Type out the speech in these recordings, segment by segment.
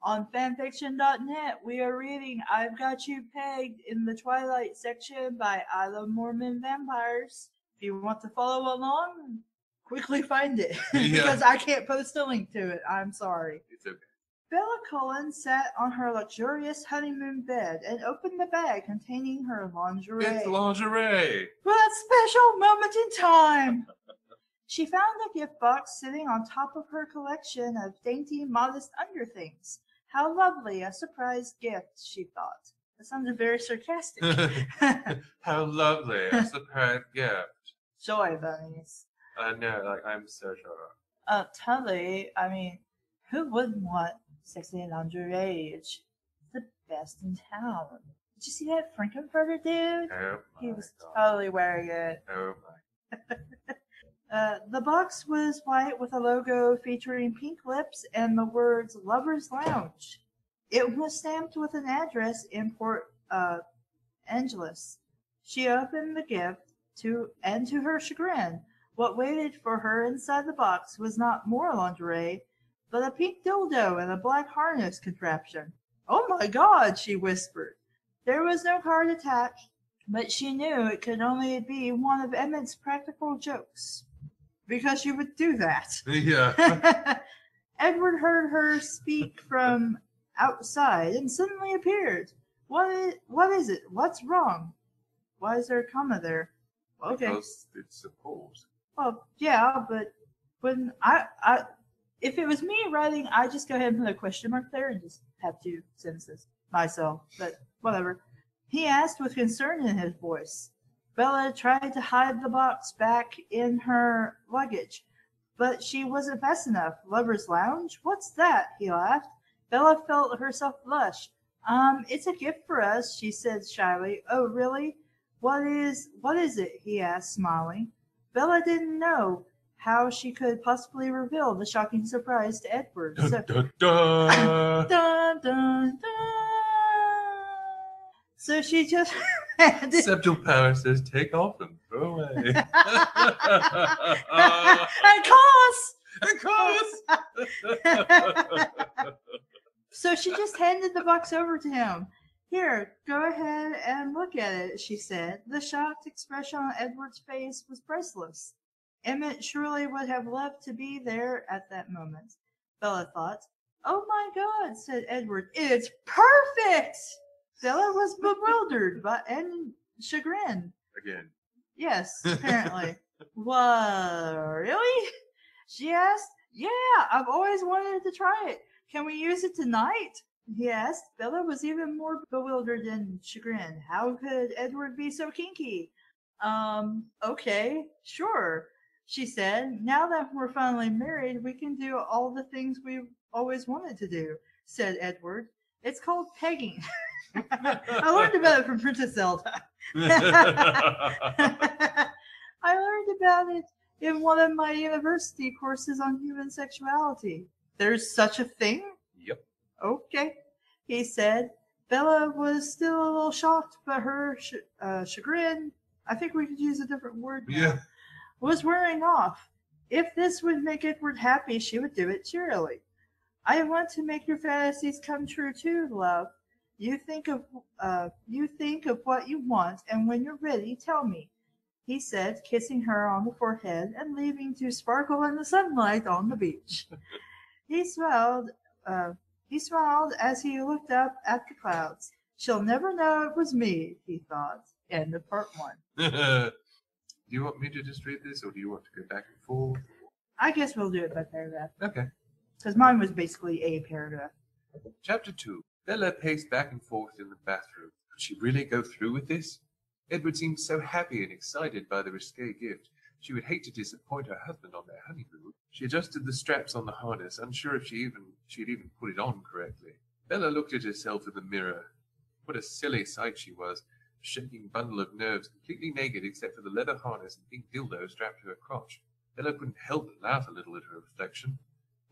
On fanfiction.net, we are reading I've Got You Pegged in the Twilight section by Ilurvmormanvampires. If you want to follow along, quickly find it. Because I can't post a link to it. I'm sorry. It's okay. Bella Cullen sat on her luxurious honeymoon bed and opened the bag containing her lingerie. It's lingerie! For that special moment in time! She found a gift box sitting on top of her collection of dainty, modest underthings. How lovely a surprise gift, she thought. That sounded very sarcastic. How lovely a surprise gift. Joy bunnies. No, I'm so sure. Totally. I mean, who wouldn't want sexy lingerie? It's the best in town. Did you see that Frankenfurter dude? Oh He was God. totally wearing it. Oh my. The box was white with a logo featuring pink lips and the words Lover's Lounge. It was stamped with an address in Port Angeles. She opened the gift, to her chagrin, what waited for her inside the box was not more lingerie, but a pink dildo and a black harness contraption. Oh my God, she whispered. There was no card attached, but she knew it could only be one of Emmett's practical jokes. Because you would do that. Yeah. Edward heard her speak from outside and suddenly appeared. What is it? What's wrong? Why is there a comma there? Okay. Because it's a pause. Well, yeah, but when if it was me writing, I'd just go ahead and put a question mark there and just have two sentences myself. But whatever. He asked with concern in his voice. Bella tried to hide the box back in her luggage, but she wasn't fast enough. Lover's Lounge? What's that? He laughed. Bella felt herself blush. It's a gift for us, she said shyly. Oh, really? What is it? He asked, smiling. Bella didn't know how she could possibly reveal the shocking surprise to Edward. Dun, So, dun, dun. dun, dun, dun. So she just had to... Septual power says take off and throw away. And cost! Of course! So she just handed the box over to him. Here, go ahead and look at it, she said. The shocked expression on Edward's face was priceless. Emmett surely would have loved to be there at that moment, Bella thought. Oh my God, said Edward. It's perfect! Bella was bewildered and chagrined. Again. Yes, apparently. What, really? She asked. Yeah, I've always wanted to try it. Can we use it tonight? He asked. Bella was even more bewildered and chagrined. How could Edward be so kinky? Okay, sure, she said. Now that we're finally married, we can do all the things we've always wanted to do, said Edward. It's called pegging. I learned about it from Princess Zelda. I learned about it in one of my university courses on human sexuality. There's such a thing? Yep. Okay, he said. Bella was still a little shocked, but her chagrin, I think we could use a different word now, Yeah. was wearing off. If this would make Edward happy, she would do it cheerily. I want to make your fantasies come true too, love. You think of what you want, and when you're ready, tell me, he said, kissing her on the forehead and leaving to sparkle in the sunlight on the beach. He smiled as he looked up at the clouds. She'll never know it was me, he thought. End of part 1. Do you want me to just read this, or do you want to go back and forth? I guess we'll do it by paragraph. Okay. Because mine was basically a paragraph. Chapter 2. Bella paced back and forth in the bathroom. Could she really go through with this? Edward seemed so happy and excited by the risque gift. She would hate to disappoint her husband on their honeymoon. She adjusted the straps on the harness, unsure if she'd even put it on correctly. Bella looked at herself in the mirror. What a silly sight she was, a shaking bundle of nerves, completely naked except for the leather harness and pink dildo strapped to her crotch. Bella couldn't help but laugh a little at her reflection.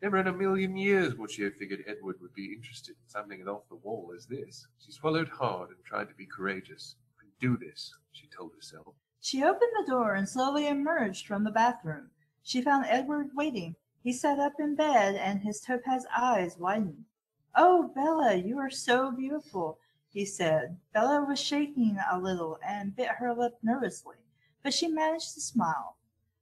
Never in a million years would she have figured Edward would be interested in something as off the wall as this. She swallowed hard and tried to be courageous. I can do this, she told herself. She opened the door and slowly emerged from the bathroom. She found Edward waiting. He sat up in bed and his topaz eyes widened. "Oh, Bella, you are so beautiful," he said. Bella was shaking a little and bit her lip nervously, but she managed to smile.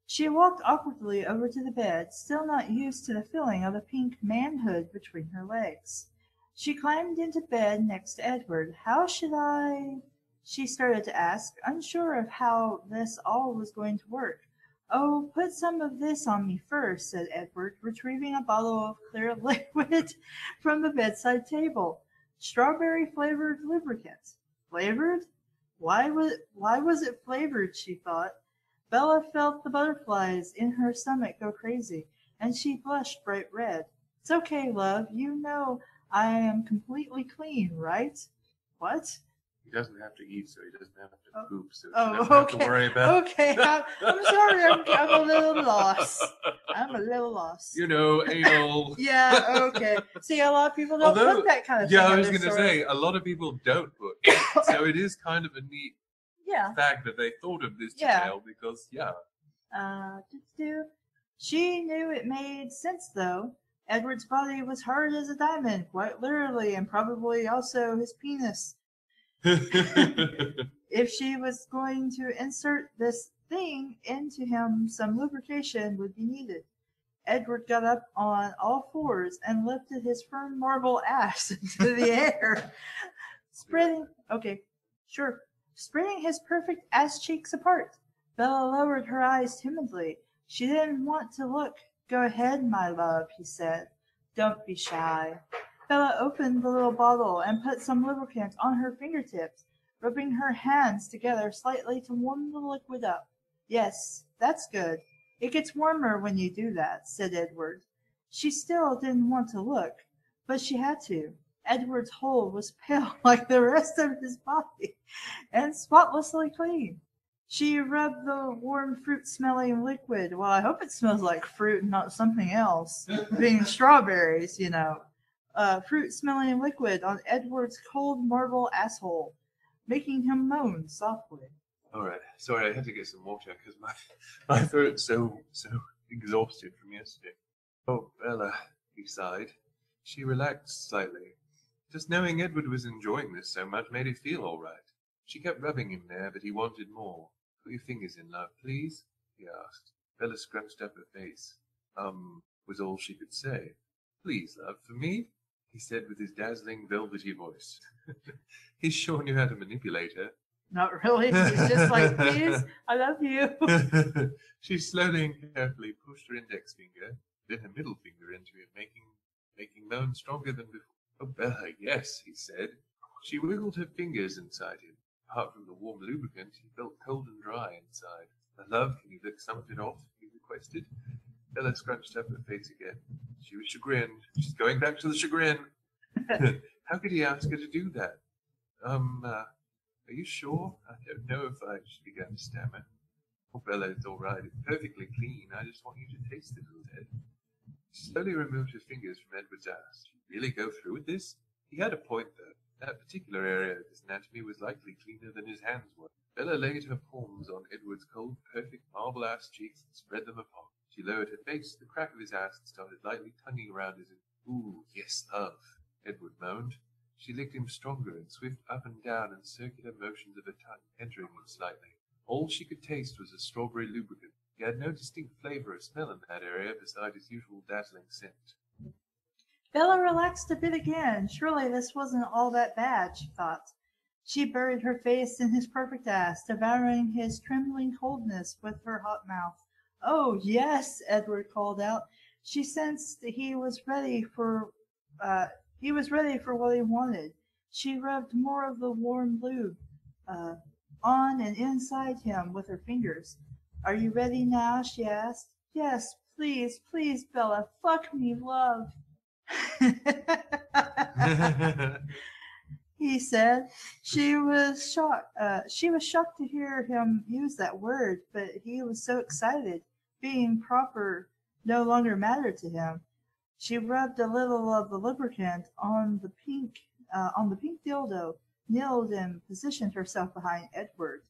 She walked awkwardly over to the bed, still not used to the feeling of the pink manhood between her legs. She climbed into bed next to Edward. "How should I—" she started to ask, unsure of how this all was going to work. "Oh, put some of this on me first," said Edward, retrieving a bottle of clear liquid from the bedside table. Strawberry-flavored lubricant. Flavored? Why was it flavored, she thought. Bella felt the butterflies in her stomach go crazy, and she blushed bright red. "It's okay, love. You know I am completely clean, right?" "What?" He doesn't have to eat, so he doesn't have to poop, so he Oh, doesn't have to okay. worry about. Okay, I'm sorry. I'm a little lost. I'm a little lost. You know, anal. Yeah, okay. See, a lot of people don't put that kind of thing. Yeah, I was in going their to story. say, a lot of people don't put it. So it is kind of a neat Yeah. fact that they thought of this Yeah. detail because, yeah. She knew it made sense, though. Edward's body was hard as a diamond, quite literally, and probably also his penis. If she was going to insert this thing into him, some lubrication would be needed. Edward got up on all fours and lifted his firm marble ass into the air, spreading his perfect ass cheeks apart. Bella lowered her eyes timidly. She didn't want to look. "Go ahead, my love," he said. "Don't be shy." Bella opened the little bottle and put some lubricant on her fingertips, rubbing her hands together slightly to warm the liquid up. "Yes, that's good. It gets warmer when you do that," said Edward. She still didn't want to look, but she had to. Edward's hole was pale like the rest of his body, and spotlessly clean. She rubbed the warm fruit-smelling liquid. "Well, I hope it smells like fruit and not something else, being strawberries, you know." Fruit-smelling liquid on Edward's cold marble asshole, making him moan softly. All right. Sorry, I had to get some water because my throat's so exhausted from yesterday. "Oh, Bella," he sighed. She relaxed slightly. Just knowing Edward was enjoying this so much made it feel all right. She kept rubbing him there, but he wanted more. "Put your fingers in, love, please," he asked. Bella scrunched up her face. Was all she could say. "Please, love, for me?" he said with his dazzling, velvety voice. He sure knew how to manipulate her. Not really. He's just like, "Please, I love you." She slowly and carefully pushed her index finger, then her middle finger into it, making moan stronger than before. "Oh, Bella, yes," he said. She wiggled her fingers inside him. Apart from the warm lubricant, he felt cold and dry inside. "My love, can you lick some of it off?" he requested. Bella scrunched up her face again. She was chagrined. She's going back to the chagrin. How could he ask her to do that? Are you sure? I don't know if I..." She began to stammer. "Oh, Bella, it's all right. It's perfectly clean. I just want you to taste it, little head." She slowly removed her fingers from Edward's ass. "Did you really go through with this?" He had a point, though. That particular area of his anatomy was likely cleaner than his hands were. Bella laid her palms on Edward's cold, perfect marble-ass cheeks and spread them apart. She lowered her face to the crack of his ass and started lightly tonguing around his... "Ooh, yes, love," Edward moaned. She licked him stronger in swift up and down and circular motions of her tongue, entering him slightly. All she could taste was a strawberry lubricant. He had no distinct flavor or smell in that area beside his usual dazzling scent. Bella relaxed a bit again. Surely this wasn't all that bad, she thought. She buried her face in his perfect ass, devouring his trembling coldness with her hot mouth. "Oh, yes," Edward called out. She sensed that he was ready for He was ready for what he wanted. She rubbed more of the warm lube on and inside him with her fingers. Are you ready now? She asked. Yes, please, please, Bella, fuck me, love. He said. She was shocked. She was shocked to hear him use that word, but he was so excited. Being proper no longer mattered to him. She rubbed a little of the lubricant on the pink dildo, kneeled and positioned herself behind Edward.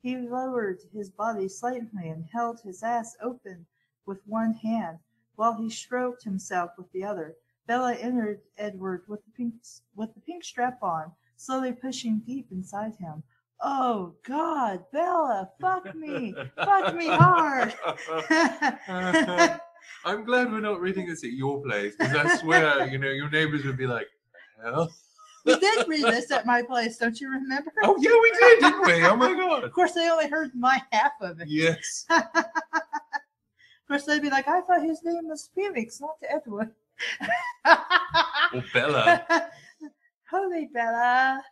He lowered his body slightly and held his ass open with one hand, while he stroked himself with the other. Bella entered Edward with the pink strap on, slowly pushing deep inside him. Oh God, Bella, fuck me hard. I'm glad we're not reading this at your place, because I swear, your neighbors would be like, hell. We did read this at my place, don't you remember? Oh yeah, we did, didn't we? Oh my God. Of course, they only heard my half of it. Yes. Of course, they'd be like, I thought his name was Felix, not Edward. Or Bella. Holy Bella.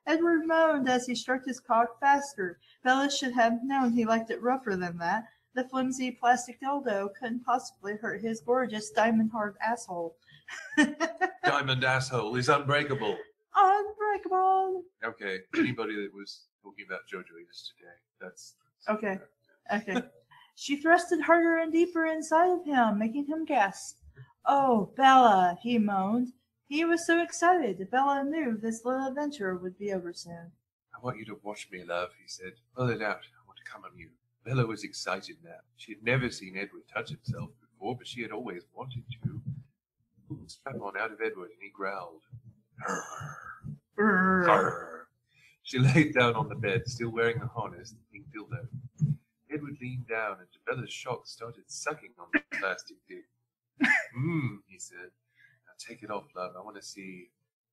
Edward moaned as he stroked his cock faster. Bella should have known he liked it rougher than that. The flimsy plastic dildo couldn't possibly hurt his gorgeous diamond-hard asshole. Diamond asshole is unbreakable. Unbreakable. Okay, anybody that was talking about JoJo yesterday, that's okay. She thrusted harder and deeper inside of him, making him gasp. Oh, Bella, he moaned. He was so excited. Bella knew this little adventure would be over soon. I want you to watch me, love, he said. Pull it out. I want to come on you. Bella was excited now. She had never seen Edward touch himself before, but she had always wanted to. Pulled the strap-on out of Edward, and he growled. Arr. Arr. She laid down on the bed, still wearing the harness and pink dildo. Edward leaned down, and to Bella's shock, started sucking on the plastic dick. He said. Now take it off, love. I want to see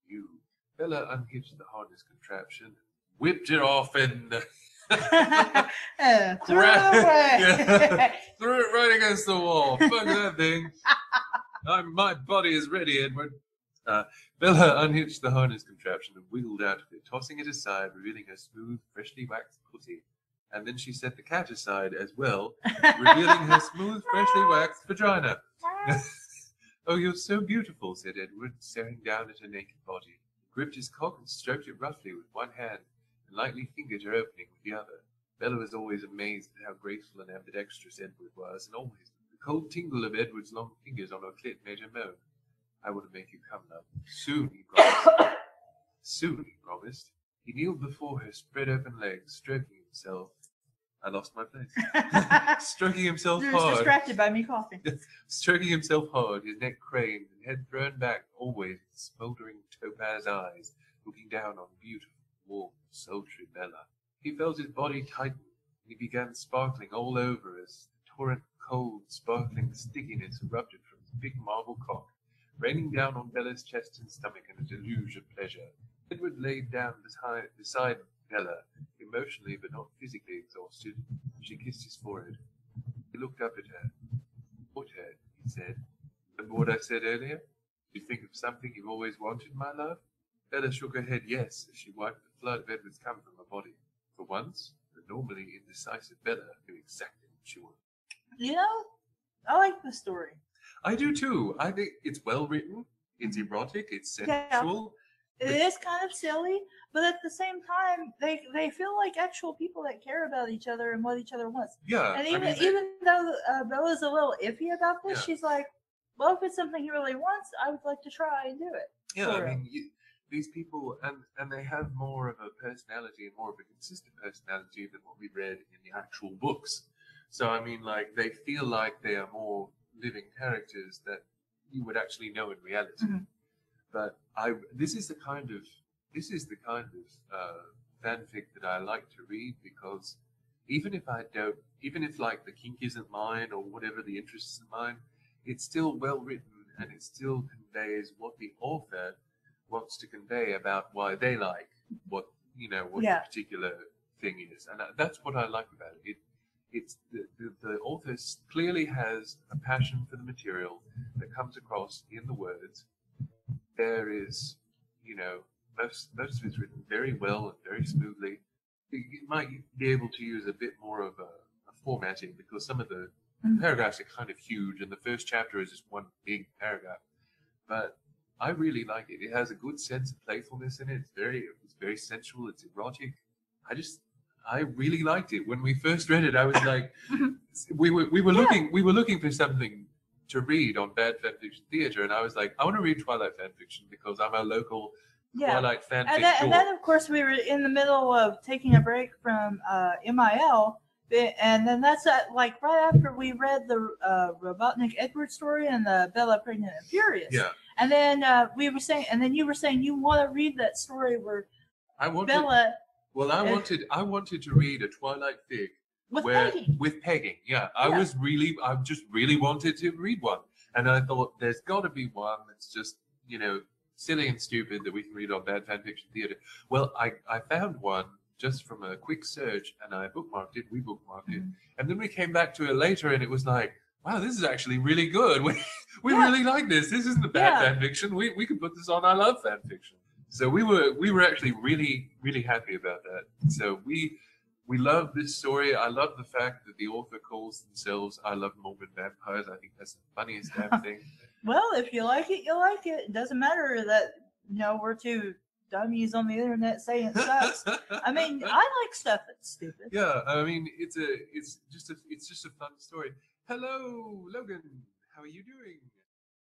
you. Bella unhitched the harness contraption, whipped it off, and threw it away. Yeah. Threw it right against the wall. Fuck that thing. My body is ready, Edward. Bella unhitched the harness contraption and wiggled out of it, tossing it aside, revealing her smooth, freshly waxed pussy. And then she set the cat aside as well, revealing her smooth, freshly waxed vagina. Oh, you're so beautiful, said Edward, staring down at her naked body. He gripped his cock and stroked it roughly with one hand, and lightly fingered her opening with the other. Bella was always amazed at how graceful and ambidextrous Edward was, and always the cold tingle of Edward's long fingers on her clit made her moan. I want to make you come, love. Soon, he promised. Soon, he promised. He kneeled before her, spread open legs, stroking himself. I lost my place. Stroking himself You're hard. distracted by me coughing. Stroking himself hard, his neck craned and head thrown back, always with smouldering topaz eyes, looking down on beautiful, warm, sultry Bella. He felt his body tighten, and he began sparkling all over as the torrent of cold, sparkling stickiness erupted from his big marble cock, raining down on Bella's chest and stomach in a deluge of pleasure. Edward laid down beside Bella, emotionally but not physically exhausted. She kissed his forehead. He looked up at her. What her? He said. Remember what I said earlier? Do you think of something you've always wanted, my love? Bella shook her head yes, as she wiped the flood of Edward's cum from her body. For once, the normally indecisive Bella knew exactly what she wanted. You know, I like the story. I do too. I think it's well written. It's erotic. It's sensual. It is kind of silly, but at the same time, they feel like actual people that care about each other and what each other wants. Yeah. And even though Bella's a little iffy about this, Yeah. she's like, well, if it's something he really wants, I would like to try and do it. Yeah, I mean, these people, and they have more of a personality and more of a consistent personality than what we read in the actual books. So, I mean, like, they feel like they are more living characters that you would actually know in reality. Mm-hmm. But this is the kind of fanfic that I like to read, because even if like the kink isn't mine or whatever the interest isn't mine, it's still well written and it still conveys what the author wants to convey about why they like what the particular thing is, and that's what I like about it. It's the author clearly has a passion for the material that comes across in the words, there is, most of it's written very well and very smoothly. You might be able to use a bit more of a formatting because some of the paragraphs are kind of huge, and the first chapter is just one big paragraph. But I really like it. It has a good sense of playfulness in it. It's very sensual. It's erotic. I really liked it. When we first read it, I was like, we were looking for something to read on Bad Fanfiction Theater, and I was like, I want to read Twilight fanfiction because I'm a local Twilight fanfic. And then, of course, we were in the middle of taking a break from MIL, and then that's like right after we read the Robotnik Edward story and the Bella Pregnant and Furious. Yeah. And then you were saying you want to read that story where Bella. Well, I wanted to read a Twilight fic with pegging. Yeah, I just really wanted to read one, and I thought there's got to be one that's just silly and stupid that we can read on Bad Fanfiction Theater. Well, I found one just from a quick search, and I bookmarked it. We bookmarked it, and then we came back to it later, and it was like, wow, this is actually really good. We really like this. This isn't the bad fanfiction. We can put this on. I love fanfiction. So we were actually really, really happy about that. So we love this story. I love the fact that the author calls themselves Ilurvmormanvampires. Vampires. I think that's the funniest damn thing. Well, if you like it, you like it. It doesn't matter that we're two dummies on the internet saying it sucks. I mean, I like stuff that's stupid. Yeah, I mean, it's just a fun story. Hello, Logan. How are you doing?